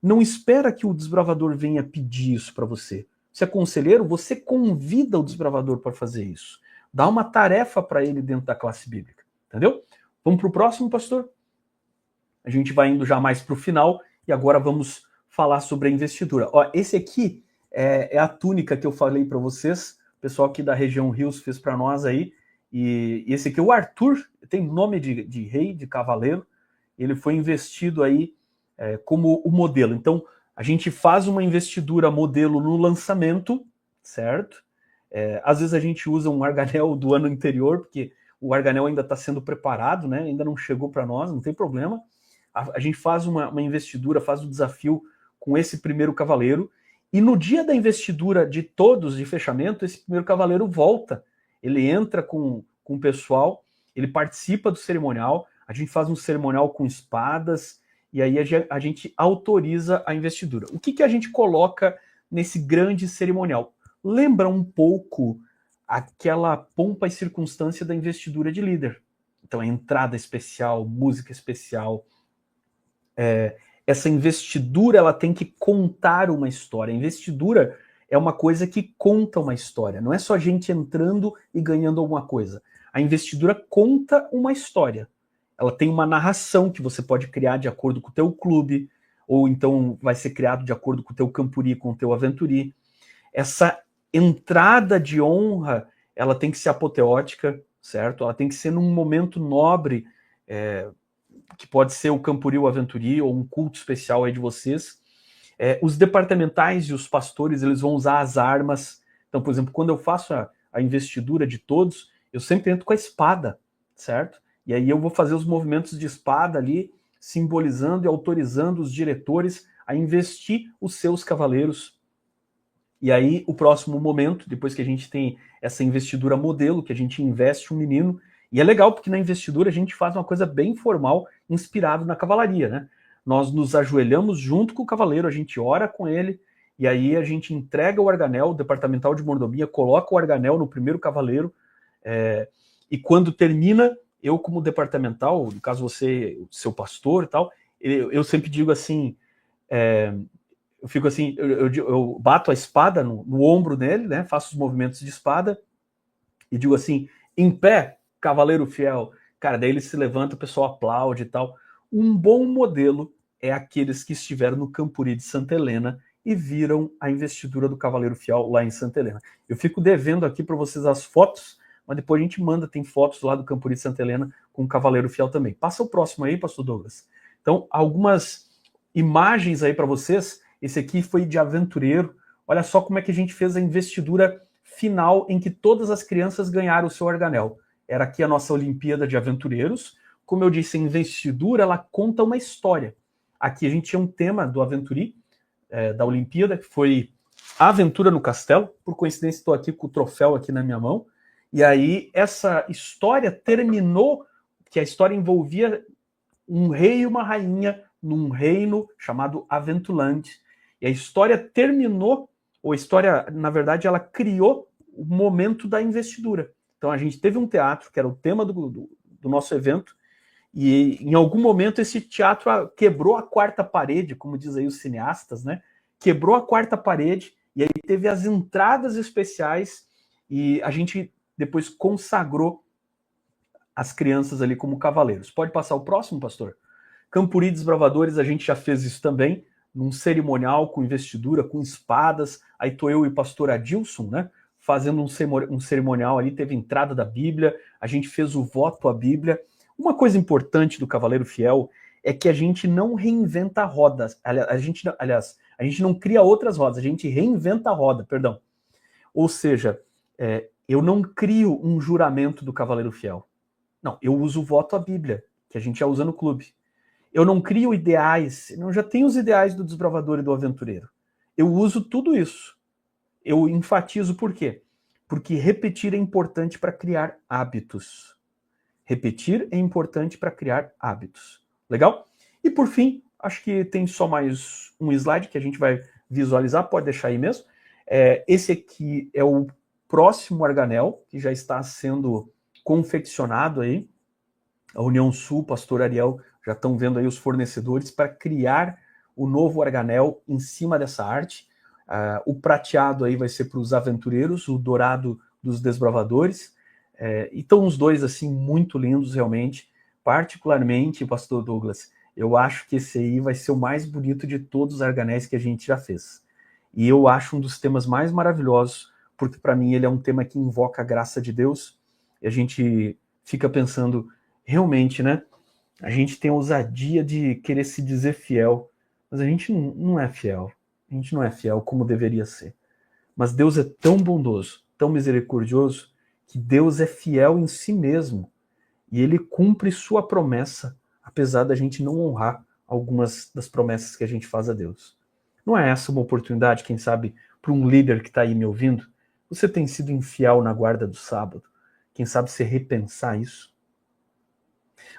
Não espera que o desbravador venha pedir isso para você. Se é conselheiro, você convida o desbravador para fazer isso. Dá uma tarefa para ele dentro da classe bíblica. Entendeu? Vamos para o próximo, pastor? A gente vai indo já mais para o final e agora vamos falar sobre a investidura. Ó, esse aqui é a túnica que eu falei para vocês, o pessoal aqui da região Rios fez para nós aí, e esse aqui, o Arthur, tem nome de rei, de cavaleiro, ele foi investido aí como o modelo. Então, a gente faz uma investidura modelo no lançamento, certo? Às vezes a gente usa um arganel do ano anterior, porque o arganel ainda está sendo preparado, né? Ainda não chegou para nós, não tem problema. A gente faz uma investidura, faz o desafio com esse primeiro cavaleiro, e no dia da investidura de todos, de fechamento, esse primeiro cavaleiro volta, ele entra com o pessoal, ele participa do cerimonial, a gente faz um cerimonial com espadas, e aí a gente autoriza a investidura. O que a gente coloca nesse grande cerimonial? Lembra um pouco aquela pompa e circunstância da investidura de líder. Então, entrada especial, música especial, essa investidura ela tem que contar uma história. A investidura é uma coisa que conta uma história. Não é só gente entrando e ganhando alguma coisa. A investidura conta uma história. Ela tem uma narração que você pode criar de acordo com o teu clube, ou então vai ser criado de acordo com o teu campuri, com o teu aventuri. Essa entrada de honra, ela tem que ser apoteótica, certo? Ela tem que ser num momento nobre, que pode ser o campuri, o aventuri, ou um culto especial aí de vocês. Os departamentais e os pastores, eles vão usar as armas. Então, por exemplo, quando eu faço a investidura de todos, eu sempre entro com a espada, certo? E aí eu vou fazer os movimentos de espada ali, simbolizando e autorizando os diretores a investir os seus cavaleiros. E aí, o próximo momento, depois que a gente tem essa investidura modelo, que a gente investe um menino, e é legal porque na investidura a gente faz uma coisa bem formal, inspirado na cavalaria, né? Nós nos ajoelhamos junto com o cavaleiro, a gente ora com ele, e aí a gente entrega o arganel, o departamental de mordomia coloca o arganel no primeiro cavaleiro, e quando termina, eu como departamental, no caso você, seu pastor e tal, eu sempre digo assim, eu fico assim, eu bato a espada no ombro dele, né? Faço os movimentos de espada e digo assim, em pé, cavaleiro fiel. Cara, daí ele se levanta, o pessoal aplaude e tal. Um bom modelo é aqueles que estiveram no Campuri de Santa Helena e viram a investidura do cavaleiro fiel lá em Santa Helena. Eu fico devendo aqui para vocês as fotos, mas depois a gente manda, tem fotos lá do Campuri de Santa Helena com o cavaleiro fiel também. Passa o próximo aí, pastor Douglas. Então, algumas imagens aí para vocês. Esse aqui foi de aventureiro. Olha só como é que a gente fez a investidura final em que todas as crianças ganharam o seu arganel. Era aqui a nossa Olimpíada de Aventureiros. Como eu disse, a investidura, ela conta uma história. Aqui a gente tinha um tema do Aventuri, da Olimpíada, que foi a aventura no castelo. Por coincidência, estou aqui com o troféu aqui na minha mão. E aí, essa história terminou, que a história envolvia um rei e uma rainha num reino chamado Aventuland. E a história terminou, ou a história, na verdade, ela criou o momento da investidura. Então a gente teve um teatro, que era o tema do nosso evento, e em algum momento esse teatro quebrou a quarta parede, como diz aí os cineastas, né? Quebrou a quarta parede, e aí teve as entradas especiais, e a gente depois consagrou as crianças ali como cavaleiros. Pode passar o próximo, pastor? Campuri Desbravadores, a gente já fez isso também, num cerimonial com investidura, com espadas. Aí tô eu e o pastor Adilson, né? Fazendo um cerimonial ali, teve entrada da Bíblia, a gente fez o voto à Bíblia. Uma coisa importante do Cavaleiro Fiel é que a gente não reinventa rodas. A gente não cria outras rodas, a gente reinventa a roda, perdão. Ou seja, eu não crio um juramento do Cavaleiro Fiel. Não, eu uso o voto à Bíblia, que a gente já usa no clube. Eu não crio ideais, eu já tenho os ideais do desbravador e do aventureiro. Eu uso tudo isso. Eu enfatizo por quê? Porque repetir é importante para criar hábitos. Repetir é importante para criar hábitos. Legal? E por fim, acho que tem só mais um slide que a gente vai visualizar, pode deixar aí mesmo. Esse aqui é o próximo arganel, que já está sendo confeccionado aí. A União Sul, Pastor Ariel, já estão vendo aí os fornecedores para criar o novo arganel em cima dessa arte. O prateado aí vai ser para os aventureiros, o dourado dos desbravadores. E estão os dois assim muito lindos realmente. Particularmente, Pastor Douglas, eu acho que esse aí vai ser o mais bonito de todos os arganéis que a gente já fez. E eu acho um dos temas mais maravilhosos, porque para mim ele é um tema que invoca a graça de Deus. E a gente fica pensando, realmente, né? A gente tem a ousadia de querer se dizer fiel, mas a gente não é fiel. A gente não é fiel como deveria ser. Mas Deus é tão bondoso, tão misericordioso, que Deus é fiel em si mesmo. E ele cumpre sua promessa, apesar da gente não honrar algumas das promessas que a gente faz a Deus. Não é essa uma oportunidade, quem sabe, para um líder que está aí me ouvindo? Você tem sido infiel na guarda do sábado? Quem sabe você repensar isso?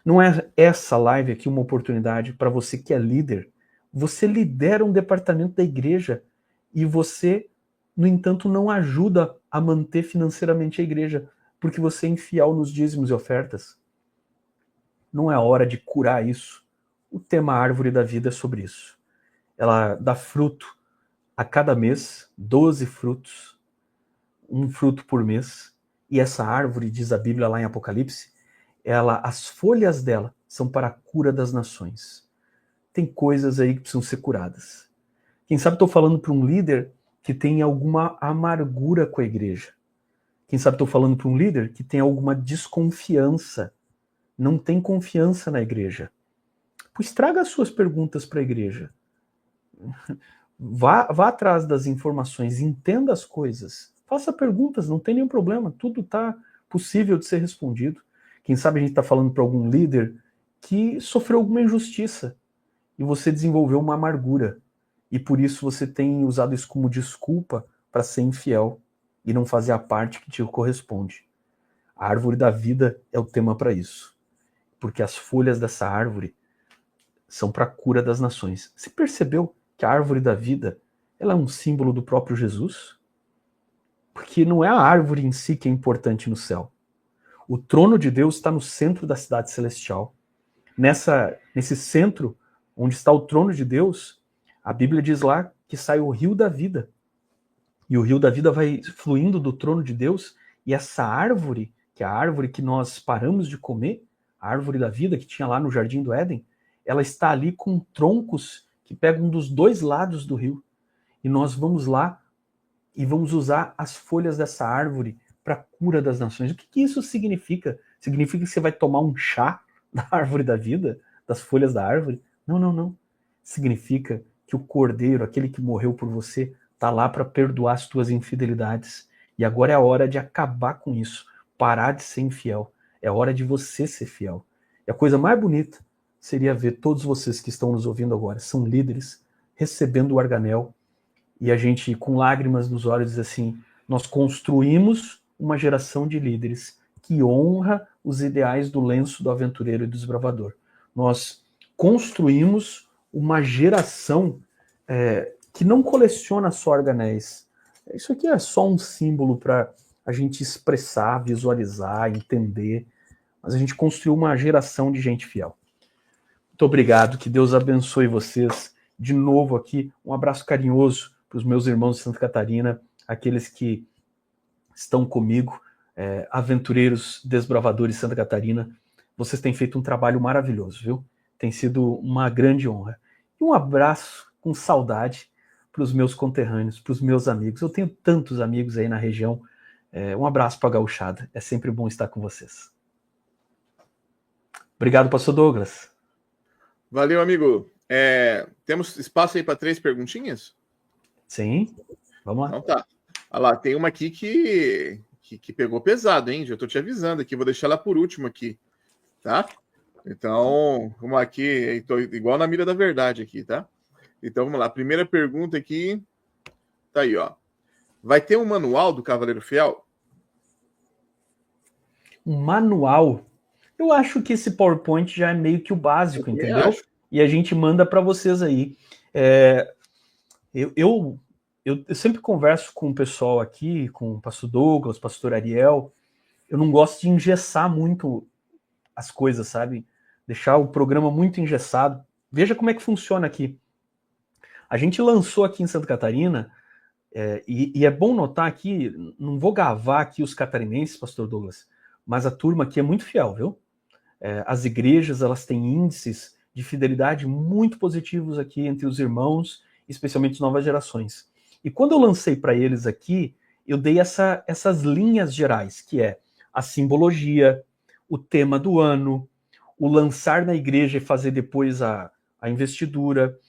Não é essa live aqui uma oportunidade para você que é líder? Você lidera um departamento da igreja e você, no entanto, não ajuda a manter financeiramente a igreja, porque você é infiel nos dízimos e ofertas. Não é hora de curar isso. O tema Árvore da Vida é sobre isso. Ela dá fruto a cada mês, 12 frutos, um fruto por mês. E essa árvore, diz a Bíblia lá em Apocalipse, as folhas dela são para a cura das nações. Tem coisas aí que precisam ser curadas. Quem sabe estou falando para um líder que tem alguma amargura com a igreja. Quem sabe estou falando para um líder que tem alguma desconfiança, não tem confiança na igreja. Pois traga as suas perguntas para a igreja. Vá atrás das informações, entenda as coisas. Faça perguntas, não tem nenhum problema. Tudo está possível de ser respondido. Quem sabe a gente está falando para algum líder que sofreu alguma injustiça e você desenvolveu uma amargura. E por isso você tem usado isso como desculpa para ser infiel e não fazer a parte que te corresponde. A árvore da vida é o tema para isso. Porque as folhas dessa árvore são para a cura das nações. Você percebeu que a árvore da vida ela é um símbolo do próprio Jesus? Porque não é a árvore em si que é importante no céu. O trono de Deus está no centro da cidade celestial. Nesse centro, onde está o trono de Deus, a Bíblia diz lá que sai o rio da vida. E o rio da vida vai fluindo do trono de Deus, e essa árvore, que é a árvore que nós paramos de comer, a árvore da vida que tinha lá no Jardim do Éden, ela está ali com troncos que pegam dos dois lados do rio. E nós vamos lá e vamos usar as folhas dessa árvore para a cura das nações. O que isso significa? Significa que você vai tomar um chá da árvore da vida? Das folhas da árvore? Não, não, não. Significa que o Cordeiro, aquele que morreu por você, está lá para perdoar as tuas infidelidades. E agora é a hora de acabar com isso. Parar de ser infiel. É hora de você ser fiel. E a coisa mais bonita seria ver todos vocês que estão nos ouvindo agora, são líderes, recebendo o arganel, e a gente, com lágrimas nos olhos, diz assim, nós construímos uma geração de líderes que honra os ideais do lenço do aventureiro e do desbravador. Nós construímos uma geração que não coleciona só arganéis. Isso aqui é só um símbolo para a gente expressar, visualizar, entender, mas a gente construiu uma geração de gente fiel. Muito obrigado, que Deus abençoe vocês. De novo aqui, um abraço carinhoso para os meus irmãos de Santa Catarina, aqueles que estão comigo, aventureiros, desbravadores de Santa Catarina. Vocês têm feito um trabalho maravilhoso, viu? Tem sido uma grande honra. E um abraço com saudade para os meus conterrâneos, para os meus amigos. Eu tenho tantos amigos aí na região. Um abraço para a gauchada. É sempre bom estar com vocês. Obrigado, pastor Douglas. Valeu, amigo. Temos espaço aí para 3 perguntinhas? Sim, vamos lá. Então tá. Olha lá, tem uma aqui que pegou pesado, hein? Já estou te avisando aqui, vou deixar ela por último aqui, tá? Então, vamos aqui, estou igual na mira da verdade aqui, tá? Então vamos lá, primeira pergunta aqui, tá aí, ó. Vai ter um manual do Cavaleiro Fiel? Um manual? Eu acho que esse PowerPoint já é meio que o básico, entendeu? Acho. E a gente manda para vocês aí. Eu sempre converso com o pessoal aqui, com o pastor Douglas, pastor Ariel. Eu não gosto de engessar muito as coisas, sabe? Deixar o programa muito engessado. Veja como é que funciona aqui. A gente lançou aqui em Santa Catarina, e é bom notar aqui, não vou gavar aqui os catarinenses, pastor Douglas, mas a turma aqui é muito fiel, viu? As igrejas, elas têm índices de fidelidade muito positivos aqui entre os irmãos, especialmente as novas gerações. E quando eu lancei para eles aqui, eu dei essas linhas gerais, que é a simbologia, o tema do ano, o lançar na igreja e fazer depois a investidura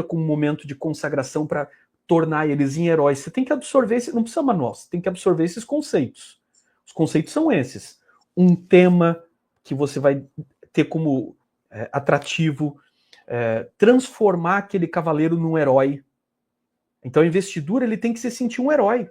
como um momento de consagração para tornar eles em heróis. Você tem que absorver, não precisa manual, você tem que absorver esses conceitos. Os conceitos são esses. Um tema que você vai ter como atrativo, transformar aquele cavaleiro num herói. Então a investidura, ele tem que se sentir um herói.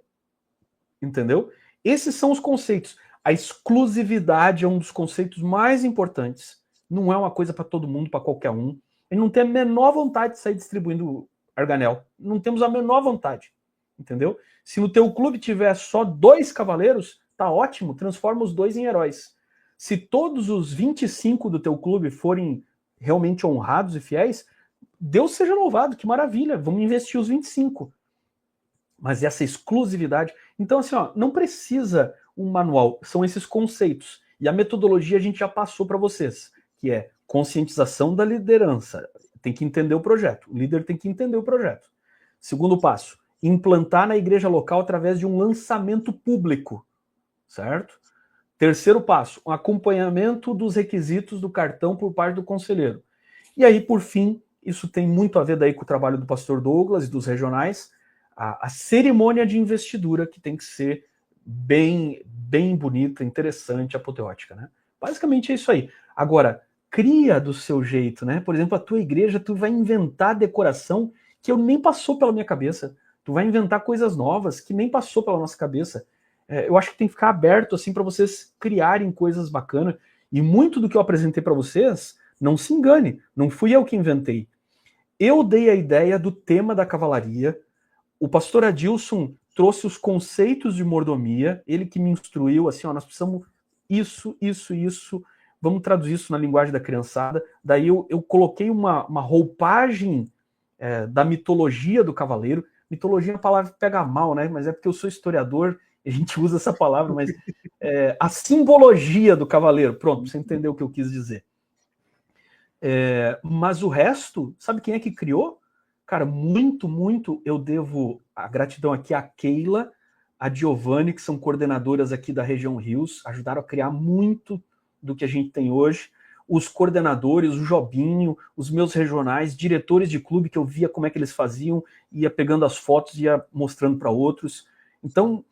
Entendeu? Esses são os conceitos. A exclusividade é um dos conceitos mais importantes. Não é uma coisa para todo mundo, para qualquer um. Ele não tem a menor vontade de sair distribuindo arganel. Não temos a menor vontade. Entendeu? Se no teu clube tiver só 2 cavaleiros, tá ótimo, transforma os 2 em heróis. Se todos os 25 do teu clube forem realmente honrados e fiéis, Deus seja louvado, que maravilha, vamos investir os 25. Mas essa exclusividade... Então, assim, ó, não precisa um manual, são esses conceitos. E a metodologia a gente já passou para vocês, que é conscientização da liderança. Tem que entender o projeto. O líder tem que entender o projeto. Segundo passo, implantar na igreja local através de um lançamento público, certo? Terceiro passo, um acompanhamento dos requisitos do cartão por parte do conselheiro. E aí, por fim, isso tem muito a ver daí com o trabalho do pastor Douglas e dos regionais, a cerimônia de investidura, que tem que ser bem bonita, interessante, apoteótica, né? Basicamente é isso aí. Agora, cria do seu jeito, né? Por exemplo, a tua igreja, tu vai inventar decoração que eu nem passou pela minha cabeça. Tu vai inventar coisas novas que nem passou pela nossa cabeça. Eu acho que tem que ficar aberto assim para vocês criarem coisas bacanas. E muito do que eu apresentei para vocês, não se engane, não fui eu que inventei. Eu dei a ideia do tema da cavalaria. O pastor Adilson trouxe os conceitos de mordomia, ele que me instruiu, assim, ó, nós precisamos isso, vamos traduzir isso na linguagem da criançada. Daí eu coloquei uma roupagem da mitologia do cavaleiro. Mitologia é uma palavra que pega mal, né? Mas é porque eu sou historiador, a gente usa essa palavra, mas a simbologia do cavaleiro, pronto, você entendeu o que eu quis dizer. Mas o resto, sabe quem é que criou? Cara, muito eu devo a gratidão aqui a Keila, a Giovanni, que são coordenadoras aqui da região Rios, ajudaram a criar muito do que a gente tem hoje. Os coordenadores, o Jobinho, os meus regionais, diretores de clube, que eu via como é que eles faziam, ia pegando as fotos e ia mostrando para outros. Então,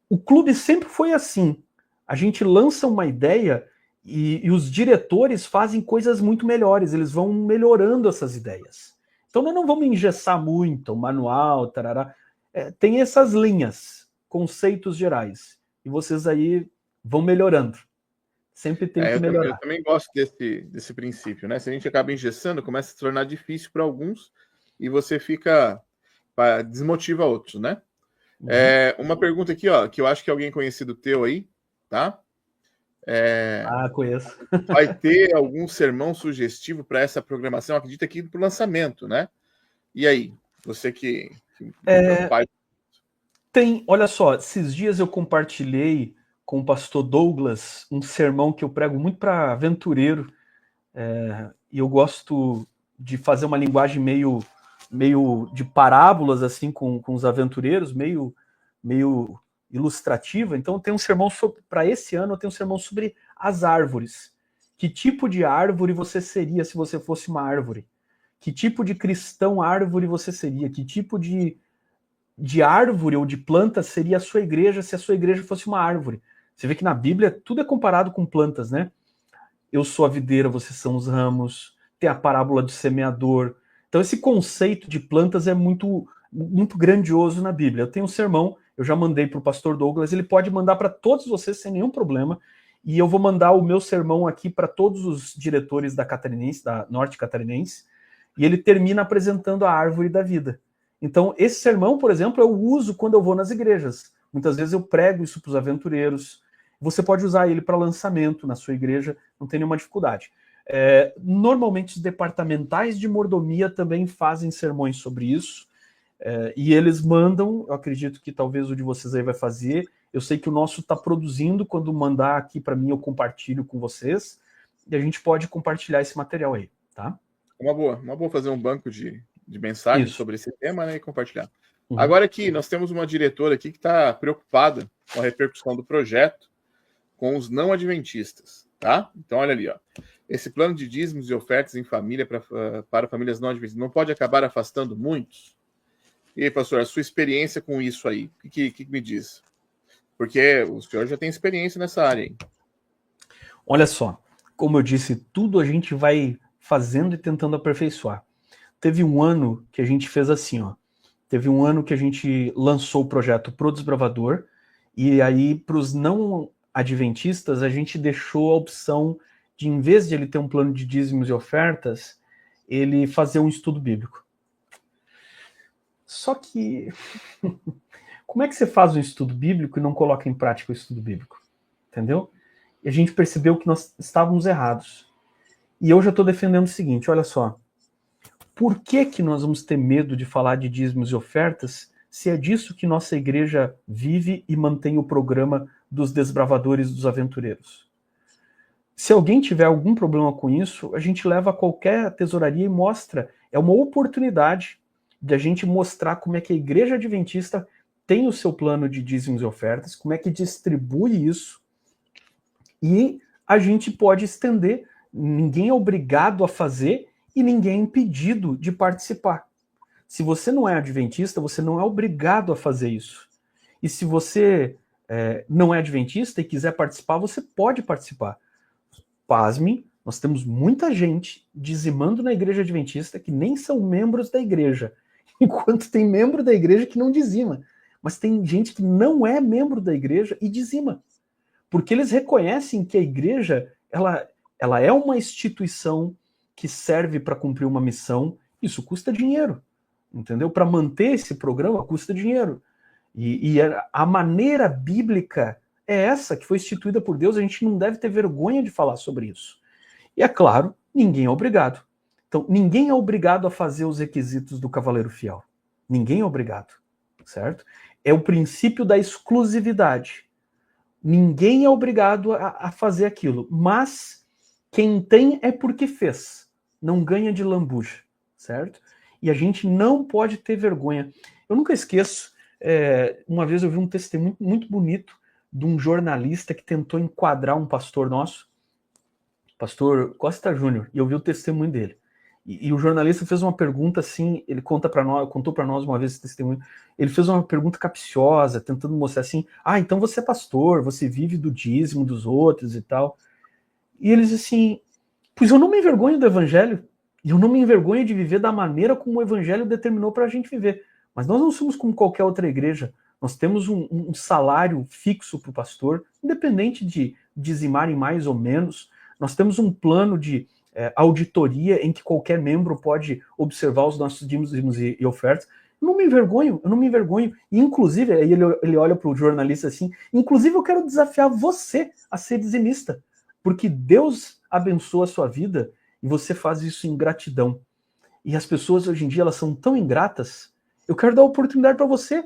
o clube sempre foi assim. A gente lança uma ideia e os diretores fazem coisas muito melhores, eles vão melhorando essas ideias. Então nós não vamos engessar muito o manual, tarará. Tem essas linhas, conceitos gerais, e vocês aí vão melhorando. Sempre tem que melhorar. Eu também gosto desse princípio, né? Se a gente acaba engessando, começa a se tornar difícil para alguns e você desmotiva outros, né? Uma pergunta aqui, ó, que eu acho que é alguém conhecido teu aí, tá? Conheço. Vai ter algum sermão sugestivo para essa programação? Acredita aqui para o lançamento, né? E aí, você que é o pai. Olha só, esses dias eu compartilhei com o pastor Douglas um sermão que eu prego muito para aventureiro, e eu gosto de fazer uma linguagem meio de parábolas assim com os aventureiros, meio ilustrativa. Então tem um sermão para esse ano, eu tenho um sermão sobre as árvores. Que tipo de árvore você seria se você fosse uma árvore? Que tipo de cristão árvore você seria? Que tipo de árvore ou de planta seria a sua igreja se a sua igreja fosse uma árvore? Você vê que na Bíblia tudo é comparado com plantas, né? Eu sou a videira, vocês são os ramos. Tem a parábola do semeador. Então esse conceito de plantas é muito grandioso na Bíblia. Eu tenho um sermão, eu já mandei para o pastor Douglas, ele pode mandar para todos vocês sem nenhum problema, e eu vou mandar o meu sermão aqui para todos os diretores da Norte Catarinense, e ele termina apresentando a árvore da vida. Então esse sermão, por exemplo, eu uso quando eu vou nas igrejas. Muitas vezes eu prego isso para os aventureiros. Você pode usar ele para lançamento na sua igreja, não tem nenhuma dificuldade. Normalmente os departamentais de mordomia também fazem sermões sobre isso, e eles mandam, eu acredito que talvez o de vocês aí vai fazer, eu sei que o nosso está produzindo, quando mandar aqui para mim eu compartilho com vocês, e a gente pode compartilhar esse material aí, tá? Uma boa fazer um banco de mensagens sobre esse tema, né, e compartilhar. Uhum. Agora aqui, nós temos uma diretora aqui que está preocupada com a repercussão do projeto com os não adventistas, tá? Então, olha ali, ó. Esse plano de dízimos e ofertas em família para famílias não adventistas não pode acabar afastando muitos? E aí, pastor, a sua experiência com isso aí, o que me diz? Porque o senhor já tem experiência nessa área aí. Olha só, como eu disse, tudo a gente vai fazendo e tentando aperfeiçoar. Teve um ano que a gente fez assim, ó. Teve um ano que a gente lançou o projeto Pro Desbravador, e aí para os não adventistas a gente deixou a opção de, em vez de ele ter um plano de dízimos e ofertas, ele fazer um estudo bíblico. Só que como é que você faz um estudo bíblico e não coloca em prática o estudo bíblico? Entendeu? E a gente percebeu que nós estávamos errados. E eu já estou defendendo o seguinte, olha só. Por que nós vamos ter medo de falar de dízimos e ofertas se é disso que nossa igreja vive e mantém o programa dos desbravadores, dos aventureiros? Se alguém tiver algum problema com isso, a gente leva a qualquer tesouraria e mostra. É uma oportunidade de a gente mostrar como é que a igreja adventista tem o seu plano de dízimos e ofertas, como é que distribui isso, e a gente pode estender. Ninguém é obrigado a fazer e ninguém é impedido de participar. Se você não é adventista, você não é obrigado a fazer isso. E se você não é adventista e quiser participar, você pode participar. Pasme, nós temos muita gente dizimando na igreja adventista que nem são membros da igreja, enquanto tem membro da igreja que não dizima. Mas tem gente que não é membro da igreja e dizima. Porque eles reconhecem que a igreja ela é uma instituição que serve para cumprir uma missão. Isso custa dinheiro, entendeu? Para manter esse programa custa dinheiro. E a maneira bíblica é essa, que foi instituída por Deus. A gente não deve ter vergonha de falar sobre isso. E é claro, ninguém é obrigado. Então, ninguém é obrigado a fazer os requisitos do cavaleiro fiel. Ninguém é obrigado, certo? É o princípio da exclusividade. Ninguém é obrigado a fazer aquilo, mas quem tem é porque fez. Não ganha de lambuja, certo? E a gente não pode ter vergonha. Eu nunca esqueço, uma vez eu vi um testemunho muito bonito de um jornalista que tentou enquadrar um pastor nosso, pastor Costa Júnior, e eu vi o testemunho dele. E o jornalista fez uma pergunta assim, ele contou para nós uma vez esse testemunho, ele fez uma pergunta capciosa, tentando mostrar assim, então você é pastor, você vive do dízimo dos outros e tal. E ele disse assim, pois eu não me envergonho do evangelho, e eu não me envergonho de viver da maneira como o evangelho determinou para a gente viver. Mas nós não somos como qualquer outra igreja, nós temos um salário fixo para o pastor, independente de dizimarem mais ou menos, nós temos um plano de auditoria em que qualquer membro pode observar os nossos dízimos e ofertas. Eu não me envergonho, eu não me envergonho. E, inclusive, aí ele olha para o jornalista assim, inclusive eu quero desafiar você a ser dizimista, porque Deus abençoa a sua vida e você faz isso em gratidão. E as pessoas hoje em dia, elas são tão ingratas. Eu quero dar a oportunidade para você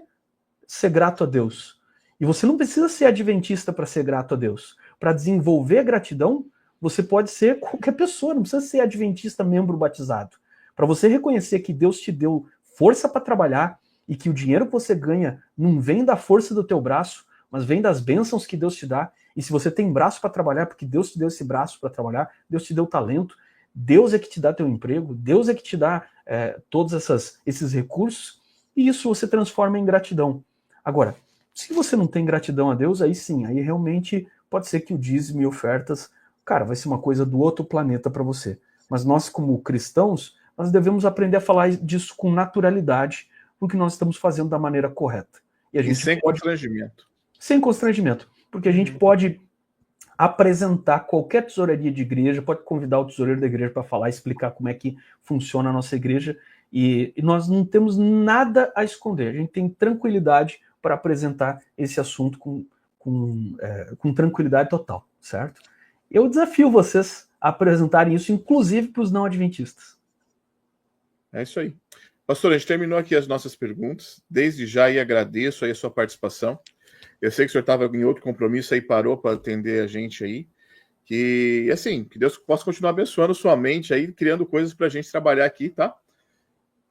ser grato a Deus. E você não precisa ser adventista para ser grato a Deus. Para desenvolver gratidão, você pode ser qualquer pessoa, não precisa ser adventista membro batizado. Para você reconhecer que Deus te deu força para trabalhar e que o dinheiro que você ganha não vem da força do teu braço, mas vem das bênçãos que Deus te dá. E se você tem braço para trabalhar, porque Deus te deu esse braço para trabalhar, Deus te deu talento, Deus é que te dá teu emprego, Deus é que te dá todos esses recursos, e isso você transforma em gratidão. Agora, se você não tem gratidão a Deus, aí sim, aí realmente pode ser que o dízimo e ofertas, cara, vai ser uma coisa do outro planeta para você. Mas nós, como cristãos, nós devemos aprender a falar disso com naturalidade, porque nós estamos fazendo da maneira correta. E a gente sem constrangimento. Sem constrangimento, porque a gente pode apresentar qualquer tesouraria de igreja, pode convidar o tesoureiro da igreja para falar, explicar como é que funciona a nossa igreja, e nós não temos nada a esconder, a gente tem tranquilidade para apresentar esse assunto com tranquilidade total, certo? Eu desafio vocês a apresentarem isso, inclusive para os não adventistas. É isso aí. Pastor, a gente terminou aqui as nossas perguntas. Desde já e agradeço aí a sua participação. Eu sei que o senhor estava em outro compromisso aí, parou para atender a gente aí. Que, assim, que Deus possa continuar abençoando sua mente aí, criando coisas para a gente trabalhar aqui, tá?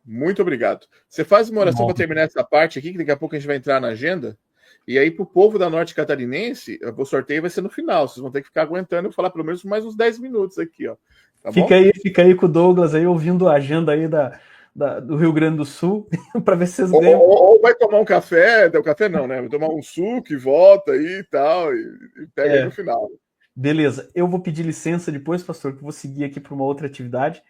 Muito obrigado. Você faz uma oração para terminar essa parte aqui, que daqui a pouco a gente vai entrar na agenda. E aí, para o povo da Norte Catarinense, o sorteio vai ser no final. Vocês vão ter que ficar aguentando eu falar pelo menos mais uns 10 minutos aqui, ó. Tá bom? Fica aí com o Douglas aí, ouvindo a agenda aí do Rio Grande do Sul, para ver se vocês ganham. Ou vai tomar um café, café não, né? Vai tomar um suco e volta aí e tal, e pega aí no final. Beleza, eu vou pedir licença depois, pastor, que eu vou seguir aqui para uma outra atividade,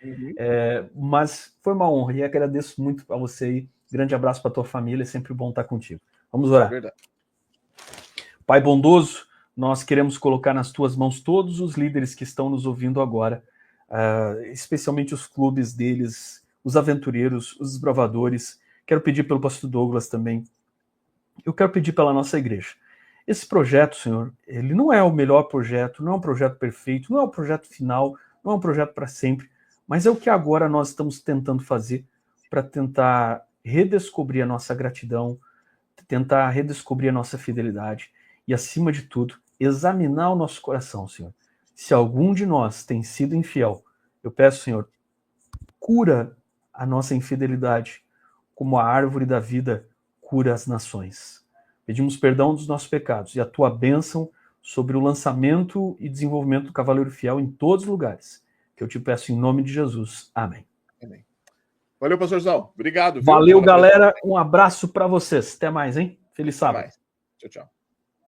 mas foi uma honra e agradeço muito a você aí. Grande abraço para tua família, é sempre bom estar contigo. Vamos orar. Verdade. Pai bondoso, nós queremos colocar nas tuas mãos todos os líderes que estão nos ouvindo agora, especialmente os clubes deles, os aventureiros, os desbravadores. Quero pedir pelo pastor Douglas também. Eu quero pedir pela nossa igreja. Esse projeto, Senhor, ele não é o melhor projeto, não é um projeto perfeito, não é um projeto final, não é um projeto para sempre, mas é o que agora nós estamos tentando fazer para tentar redescobrir a nossa gratidão, tentar redescobrir a nossa fidelidade e, acima de tudo, examinar o nosso coração, Senhor. Se algum de nós tem sido infiel, eu peço, Senhor, cura a nossa infidelidade, como a árvore da vida cura as nações. Pedimos perdão dos nossos pecados e a tua bênção sobre o lançamento e desenvolvimento do Cavaleiro Fiel em todos os lugares, que eu te peço em nome de Jesus. Amém. Amém. Valeu, pastorzão. Obrigado. Valeu, galera. Um abraço para vocês. Até mais, hein? Feliz sábado. Até mais. Tchau, tchau.